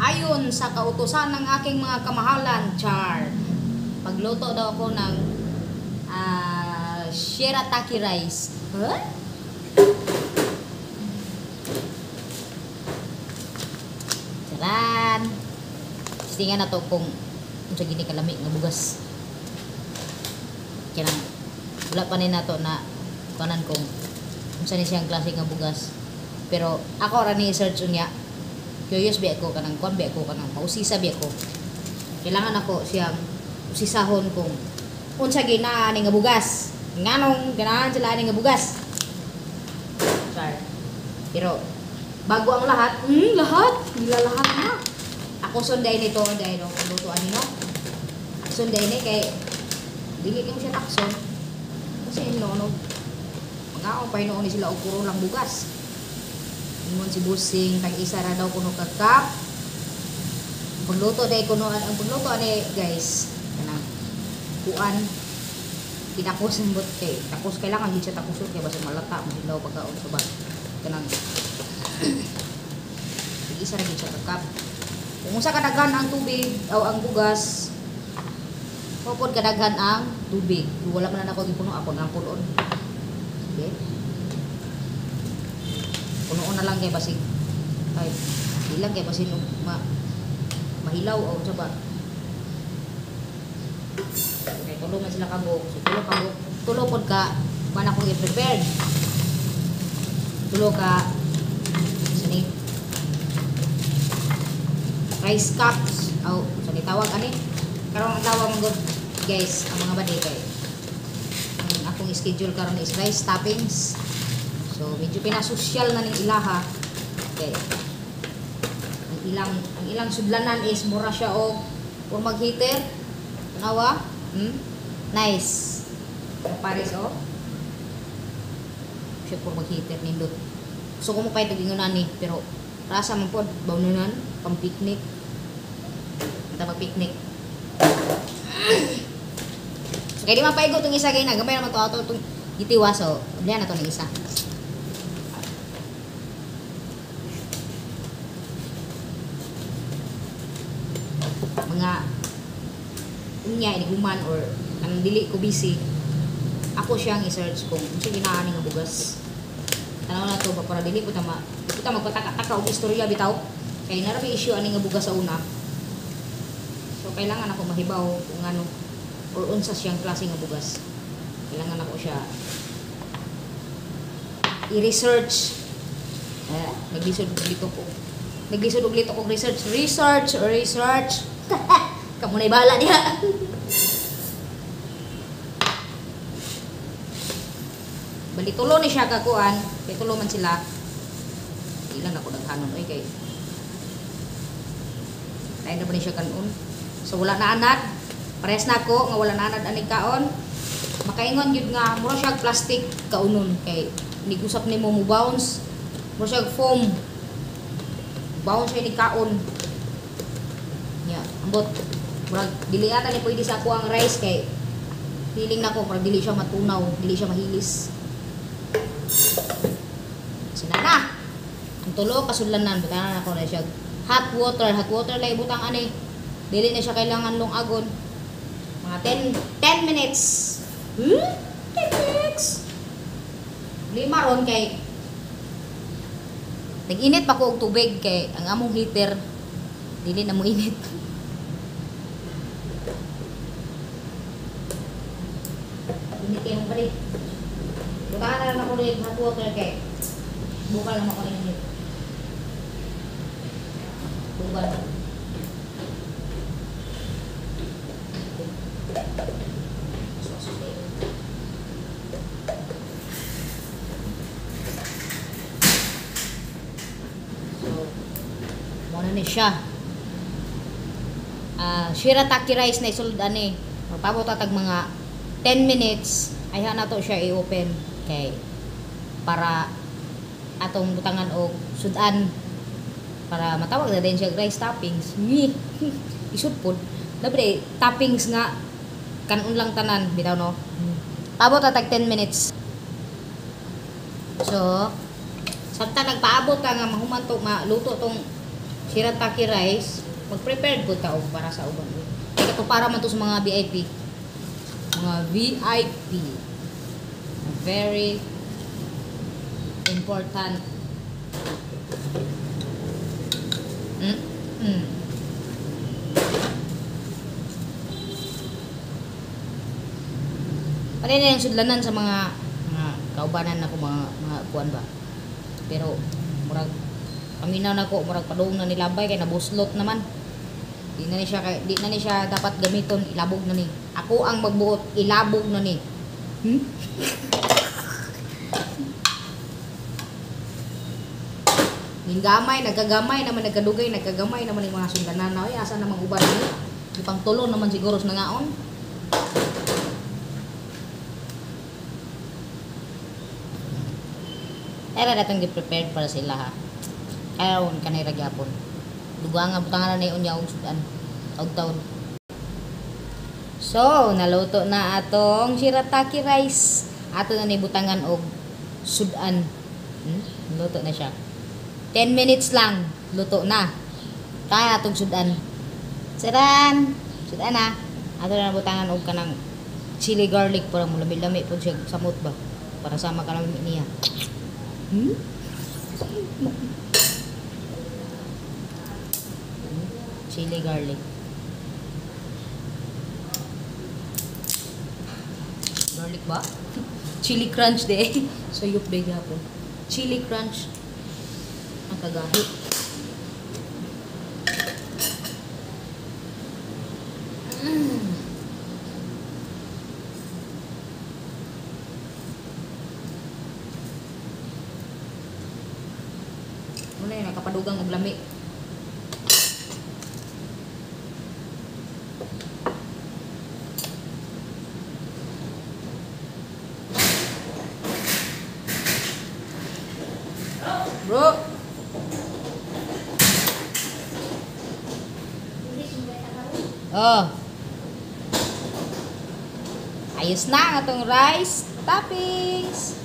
Ayon sa kautusan ng aking mga kamahalan, char. Pagluto daw ako ng shirataki rice. Huh? Saran. Tingnan na to kung sa gini kalami nga bugas. Kaya wala pa rin na to na kanan kung saan siyang klase nga bugas. Pero ako ra ni search niya. Curious ba ako kanang kon ba ako kanang mausisa ba ako. Kailangan ako siyang usisahon kung unsa gina ni nga bugas. Nganong ganahan sila ni nga bugas. Sorry. Pero bago ang lahat, lahat, nila lahat na. Ako sunday nito, dahil no, lutuan nino. Sunday ni kay dili ko siya takson. Kasi no, mga pa noon ni sila og puro lang bugas. Ingon si Busing kay isa ra daw kuno kagkap. Pagluto day kuno ang pagluto ani guys. Kanang kuan pinakos ng bote. Tapos kailangan gid siya takusot kay basta malata mo daw pagkaon sa bag. Kanang isa ra gid siya kagkap. Kung usa kadaghan ang tubig o ang bugas, popod kadaghan ang tubig. Wala man na ako gipuno ako nang punon. Okay? Punoon na lang kay basig. Ay, di lang kay basig mahilaw o sa ba. Okay, tulungan sila kabog. So, tulo pod ka man akong i-prepare. Tulo ka sini rice cups o sa tawag ani karon ang tawag mo guys ang mga badi kay ang akong schedule karon is rice toppings, so medyo pinasosyal na ning ilaha kay ang ilang sudlanan is mura siya og mag heater tanawa nice pares o siya mag heater nindot so kung mo pa ito gingunan ni pero rasa man pod bawnunan pang picnic. Kita mag-picnic. So, kaya di mapaigo itong isa kayo na. Gamay naman itong gitiwa. So, ulihan na ito ng isa. Mga unya, iniguman, or ang dili ko busy. Ako siyang i-search kung sige na nga bugas. Tanaw na ito, para dili po magpataka-taka o istorya bitaw. Kaya narami issue ani nga bugas sa una. So kailangan ako mahibaw kung ano or unsa siyang klase nga bugas. Kailangan ako siya i-research. Naglisod og lito ko research. Kamu na ibala niya. Bali tulo ni siya kakuan, kay tulo man sila. Ilan ako naghanon oy kay tayo na ba siya kanon. So wala na anad. Pares na ako nga wala na anad anig kaon. Makaingon yun nga mura siya plastic kaunon kay nigusap nimo mo bounce. Mura siya foam. Bounce siya ni kaon. Nya, ambot murag dili ata ni pwede sa ako ang rice kay feeling nako murag dili siya matunaw, dili siya mahilis. Sinana. Ang tulo kasudlanan butanan ako na siya hot water lay butang ani. Dili na siya kailangan long agon. Mga 10 minutes. 10 minutes. Lima ron kay nag-init pa ko og tubig kay ang among heater dili na mo init. Init kay mo balik. Butahan na lang ako ng hot water kay bukal na ako init. Bukal. Ni siya shirataki rice na isulod ani magpabot atag mga 10 minutes ay na to siya i-open kay para atong butangan og sudan para matawag na din siya rice toppings isud pod dapat toppings nga kanon lang tanan bitaw no pabot atag 10 minutes so samtang nagpaabot ka nga mahuman to maluto tong shirataki rice, mag-prepared ko ta og para sa uban. Kaya ito para man to sa mga VIP. Mga VIP. Very important. Pare na yung sudlanan sa mga kaubanan na ko mga kuan ba. Pero murag paminaw na ko, murag padung na nilabay kay nabuslot naman. Di na ni siya dapat gamiton, ilabog na ni. Ako ang magbuot, ilabog na ni. Gamay, nagkagamay naman, nagkadugay, nagkagamay naman yung mga sundlanan na. Ay, asa namang uban ni? Ipang tulo naman siguro sa nangaon. Era datong gi-prepared para sila ha. Karon kanay ra gyapon. Dugang nga butangan na unya og sudan. Taud-taud. So, naluto na atong shirataki rice. Ato na ni butangan og sudan. Luto na siya. 10 minutes lang, luto na. Kaya atong sudan. Saran, sudan na. Ato na butangan og kanang chili garlic para mo lami-lami pud siya samot ba. Para sama ka lang niya. Chili garlic. Garlic ba? Chili crunch de. So yup de po. Chili crunch. Ang kagahit. Muna yun, nakapadugang og lami. Bro! Oh. Ayos na ang atong rice toppings.